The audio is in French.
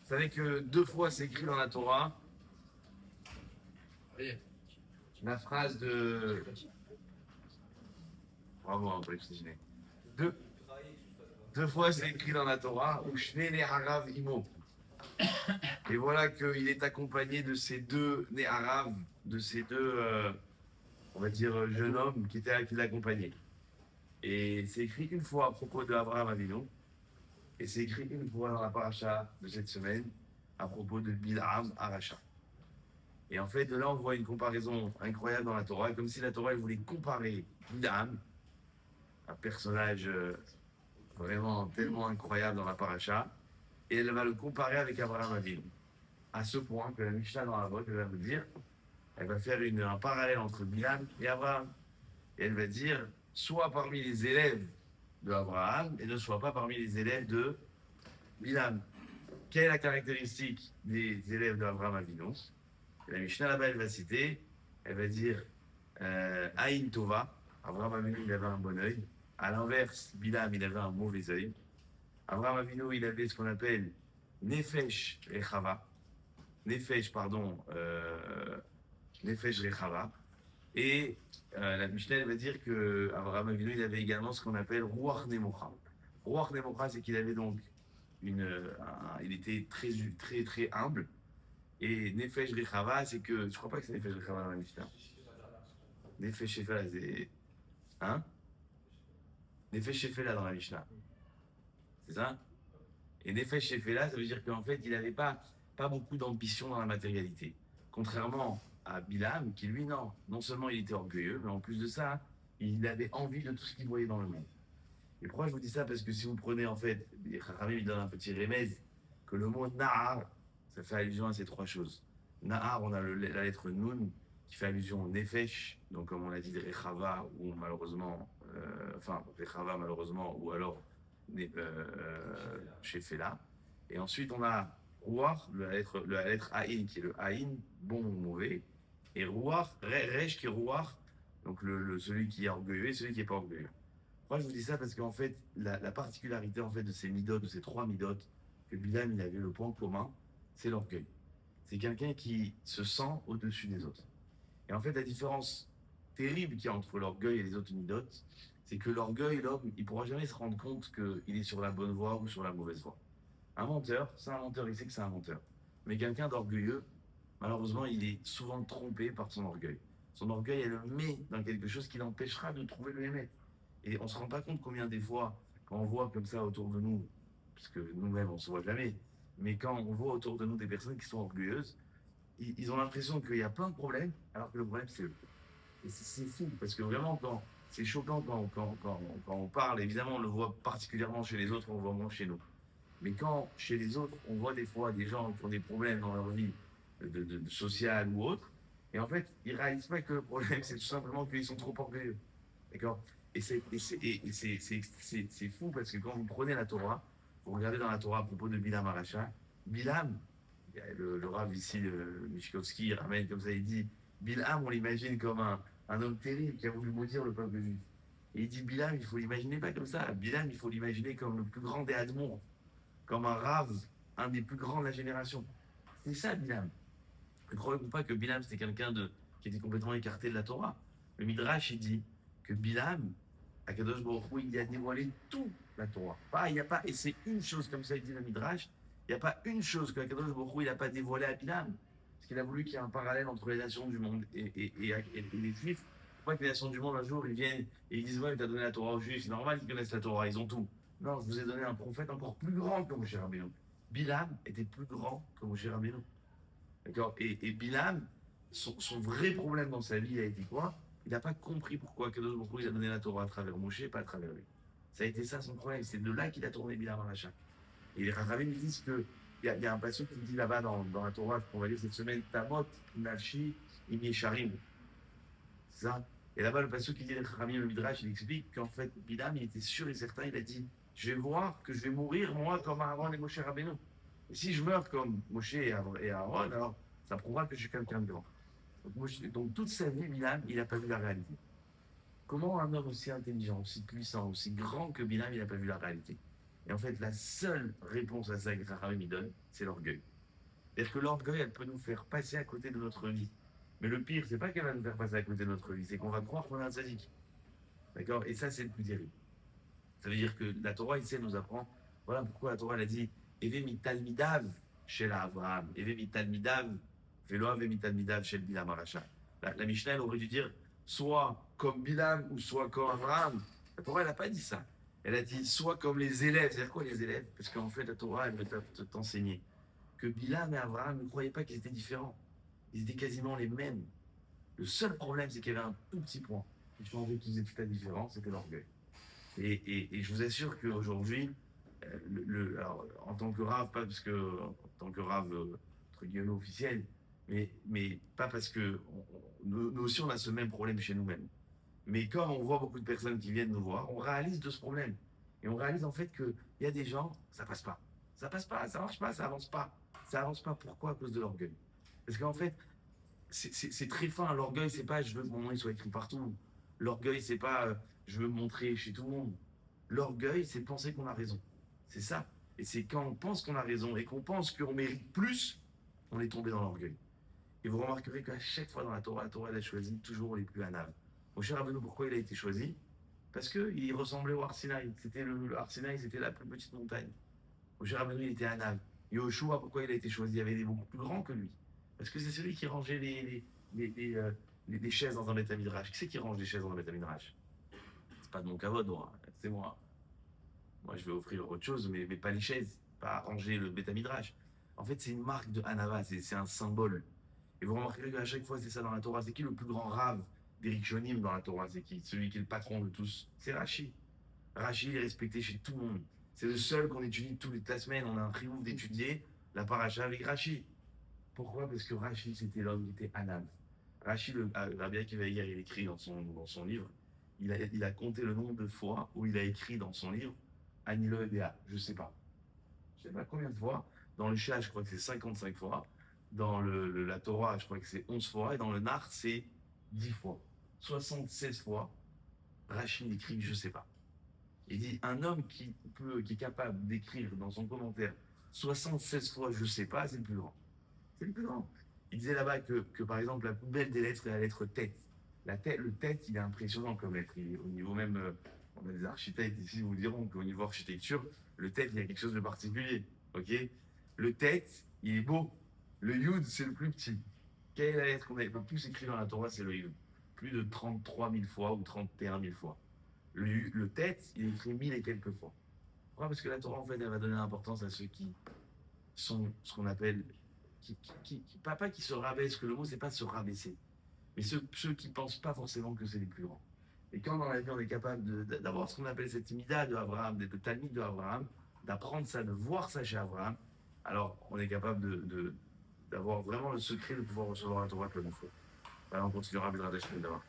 Vous savez que 2 fois c'est écrit dans la Torah la phrase de. Bravo, on peut l'expliquer. Deux, 2 fois c'est écrit dans la Torah où Shne Neharav Imo. Et voilà qu'il est accompagné de ces deux Neharav, de ces deux, on va dire, jeunes hommes qui l'accompagnaient. Et c'est écrit une fois à propos de Abraham Avinu, et c'est écrit une fois dans la paracha de cette semaine à propos de Bilham Aracha. Et en fait, de là, on voit une comparaison incroyable dans la Torah, comme si la Torah elle voulait comparer Bilham, un personnage vraiment tellement incroyable dans la paracha, et elle va le comparer avec Abraham Avinu. À ce point que la Mishnah dans la vote, elle va vous dire, elle va faire un parallèle entre Bilham et Abraham. Et elle va dire, soit parmi les élèves de Abraham, et ne soit pas parmi les élèves de Bilham. Quelle est la caractéristique des élèves d'Abraham Avinu? La Mishnah là-bas, elle va citer, elle va dire Aïn Tova. Abraham Avinu, il avait un bon œil. À l'inverse, Bilham, il avait un mauvais œil. Abraham Avinu, il avait ce qu'on appelle Nefesh Rechava. Nefesh, pardon, Nefesh Rechava. Et la Mishnah, elle va dire que Abraham Avinu, il avait également ce qu'on appelle Ruach Nemocha. Ruach Nemocha, c'est qu'il avait donc il était très, très, très humble. Et Nefesh Rechava, c'est que. Je crois pas que c'est Nefesh Rechava dans la Mishnah. Nefesh Shefela, c'est. Hein? Nefesh Shefela dans la Mishnah. C'est ça? Et Nefesh Shefela, ça veut dire qu'en fait, il n'avait pas beaucoup d'ambition dans la matérialité. Contrairement à Bilham, qui lui, non seulement il était orgueilleux, mais en plus de ça, il avait envie de tout ce qu'il voyait dans le monde. Et pourquoi je vous dis ça? Parce que si vous prenez, en fait, les Chachamim, ils donnent un petit remède, que le mot Nahar, ça fait allusion à ces 3 choses. Nahar, on a la lettre Nun, qui fait allusion au Nefesh, donc comme on l'a dit, de Rechava, ou malheureusement, Rechava malheureusement, ou alors Shefela. Et ensuite, on a Ruach, la lettre Aïn, qui est le Aïn, bon ou mauvais, et Ruach, Resh, qui est Ruach, donc celui qui est orgueilleux et celui qui n'est pas orgueilleux. Pourquoi je vous dis ça? Parce qu'en fait, la particularité en fait, de ces midotes, de ces 3 midotes, que Bilham il avait le point commun, c'est l'orgueil. C'est quelqu'un qui se sent au-dessus des autres. Et en fait, la différence terrible qu'il y a entre l'orgueil et les autres midotes, c'est que l'orgueil, l'homme, il ne pourra jamais se rendre compte qu'il est sur la bonne voie ou sur la mauvaise voie. Un menteur, c'est un menteur, il sait que c'est un menteur. Mais quelqu'un d'orgueilleux, malheureusement, il est souvent trompé par son orgueil. Son orgueil, elle le met dans quelque chose qui l'empêchera de trouver le limite. Et on ne se rend pas compte combien des fois, quand on voit comme ça autour de nous, parce que nous-mêmes, on ne se voit jamais, mais quand on voit autour de nous des personnes qui sont orgueilleuses, ils ont l'impression qu'il y a plein de problèmes, alors que le problème, c'est eux. Et c'est fou, parce que vraiment, c'est choquant quand on parle, évidemment, on le voit particulièrement chez les autres, on le voit moins chez nous. Mais quand, chez les autres, on voit des fois des gens qui ont des problèmes dans leur vie de sociale ou autre, et en fait, ils ne réalisent pas que le problème, c'est tout simplement qu'ils sont trop orgueilleux. D'accord? Et c'est fou parce que quand vous prenez la Torah, vous regardez dans la Torah à propos de Bilham Aracha, Bilham, le Rav ici, le Mishkovski, il ramène comme ça, il dit Bilham, on l'imagine comme un homme terrible qui a voulu maudire le peuple juif. Et il dit Bilham, il faut l'imaginer pas comme ça. Bilham, il faut l'imaginer comme le plus grand des Admours, comme un Rav, un des plus grands de la génération. C'est ça, Bilham. Ne croyez-vous pas que Bilham, c'était quelqu'un qui était complètement écarté de la Torah? Le Midrash, il dit que Bilham, Akadosh Baruch Hu, il a dévoilé toute la Torah. Il n'y a pas, et c'est une chose, comme ça il dit le Midrash, il n'y a pas une chose que Akadosh Baruch Hu, il n'a pas dévoilé à Bilham. Parce qu'il a voulu qu'il y ait un parallèle entre les nations du monde et les Juifs. Pourquoi que les nations du monde, un jour, ils viennent et ils disent ouais, tu as donné la Torah aux Juifs, c'est normal qu'ils connaissent la Torah, ils ont tout. Non, je vous ai donné un prophète encore plus grand que Moshe Rabbeinu. Bilham était plus grand que Moshe Rabbeinu. D'accord? Et Bilham, son vrai problème dans sa vie a été quoi? Il n'a pas compris pourquoi Kadosh Baruch Hu, il a donné la Torah à travers Moshe et pas à travers lui. Ça a été ça son problème. C'est de là qu'il a tourné Bilham Aracha. Et les Rachamim disent qu'il y a un passage qui dit là-bas dans la Torah qu'on va lire cette semaine, Tamot, Nafshi, Im Yesharim. C'est ça. Et là-bas, le passage qui dit les Rachamim, le Midrash, il explique qu'en fait, Bilham, il était sûr et certain, il a dit je vais voir que je vais mourir, moi, comme Aaron et Moshe Rabbeinu. Et si je meurs comme Moshe et Aaron, alors ça prouvera que je suis quelqu'un de grand. Donc toute sa vie, Bilham, il n'a pas vu la réalité. Comment un homme aussi intelligent, aussi puissant, aussi grand que Bilham, il n'a pas vu la réalité? Et en fait, la seule réponse à ça que Chachamim il donne, c'est l'orgueil. C'est-à-dire que l'orgueil, elle peut nous faire passer à côté de notre vie. Mais le pire, c'est pas qu'elle va nous faire passer à côté de notre vie, c'est qu'on va croire qu'on est un tzaddik. D'accord? Et ça, c'est le plus terrible. Ça veut dire que la Torah, ici, elle nous apprend, voilà pourquoi la Torah, elle a dit, Eve mitalmidav chez Abraham, Eve mitalmidav, velo ave mitalmidav chez Bilam Aracha. La Mishnah, elle aurait dû dire, soit comme Bilam ou soit comme Abraham. La Torah, elle n'a pas dit ça. Elle a dit, soit comme les élèves. C'est-à-dire quoi les élèves? Parce qu'en fait, la Torah, elle veut t'enseigner que Bilam et Abraham ne croyaient pas qu'ils étaient différents. Ils étaient quasiment les mêmes. Le seul problème, c'est qu'il y avait un tout petit point qui changeait qu'ils étaient tout à différents, c'était l'orgueil. Et je vous assure qu'aujourd'hui, alors, en tant que rave, pas parce que, en tant que rave, entre guillemets, officiel, mais pas parce que nous aussi, on a ce même problème chez nous-mêmes. Mais comme on voit beaucoup de personnes qui viennent nous voir, on réalise de ce problème. Et on réalise en fait qu'il y a des gens, ça passe pas. Ça passe pas, ça marche pas, ça avance pas. Ça avance pas. Pourquoi? À cause de l'orgueil. Parce qu'en fait, c'est très fin. L'orgueil, c'est pas je veux que mon nom il soit écrit partout. L'orgueil, c'est pas je veux me montrer chez tout le monde. L'orgueil, c'est penser qu'on a raison. C'est ça. Et c'est quand on pense qu'on a raison et qu'on pense qu'on mérite plus, on est tombé dans l'orgueil. Et vous remarquerez qu'à chaque fois dans la Torah, elle a choisi toujours les plus anaves. Mon cher Rabbeinu, pourquoi il a été choisi? Parce qu'il ressemblait au Har Sinaï. Le Har Sinaï, c'était la plus petite montagne. Mon cher Rabbeinu, il était anav. Yoshua, pourquoi il a été choisi? Il y avait des beaucoup plus grands que lui. Parce que c'est celui qui rangeait les chaises dans un Beth Midrash. Qui c'est qui range les chaises dans un Beth Midrash? C'est pas de mon kavod, c'est moi. Moi, je vais offrir autre chose, mais pas les chaises, pas ranger le Beth Midrash. En fait, c'est une marque de Hanava, c'est un symbole. Et vous remarquerez qu'à chaque fois, c'est ça dans la Torah. C'est qui le plus grand rave d'Eric Shonim dans la Torah? C'est qui? Celui qui est le patron de tous. C'est Rashi. Rashi, il est respecté chez tout le monde. C'est le seul qu'on étudie toute la semaine. On a un triomphe d'étudier la paracha avec Rashi. Pourquoi? Parce que Rashi, c'était l'homme qui était Anav. Rashi, le Rabbi Akiva Eiger, il écrit dans son livre, il a compté le nombre de fois où il a écrit dans son livre Anilo Edea. Je ne sais pas. Je ne sais pas combien de fois. Dans le Shah, je crois que c'est 55 fois. Dans la Torah, je crois que c'est 11 fois. Et dans le Nar, c'est 10 fois. 76 fois, Rashi écrit je ne sais pas. Il dit un homme qui est capable d'écrire dans son commentaire 76 fois je ne sais pas, c'est le plus grand. C'est le plus grand. Il disait là-bas que par exemple la plus belle des lettres est la lettre tête. Le tête, il est impressionnant comme lettre. Au niveau même, on a des architectes ici vous diront qu'au niveau architecture, le tête, il y a quelque chose de particulier. Ok? Le tête, il est beau. Le yud, c'est le plus petit. Quelle est la lettre qu'on a le plus écrite dans la Torah? C'est le yud. Plus de 33 000 fois ou 31 000 fois. Le tête, il est écrit 1000 et quelques fois. Pourquoi? Parce que la Torah, en fait, elle va donner l'importance à ceux qui sont ce qu'on appelle, pas qui se rabaissent, que le mot, c'est pas se rabaisser, mais ceux qui pensent pas forcément que c'est les plus grands. Et quand dans la vie, on est capable d'avoir ce qu'on appelle cette mida de Abraham, le Talmud de Abraham, d'apprendre ça, de voir ça chez Abraham, alors on est capable d'avoir vraiment le secret de pouvoir recevoir la Torah comme il faut. Alors on continuera à Bezrat Hashem d'abord.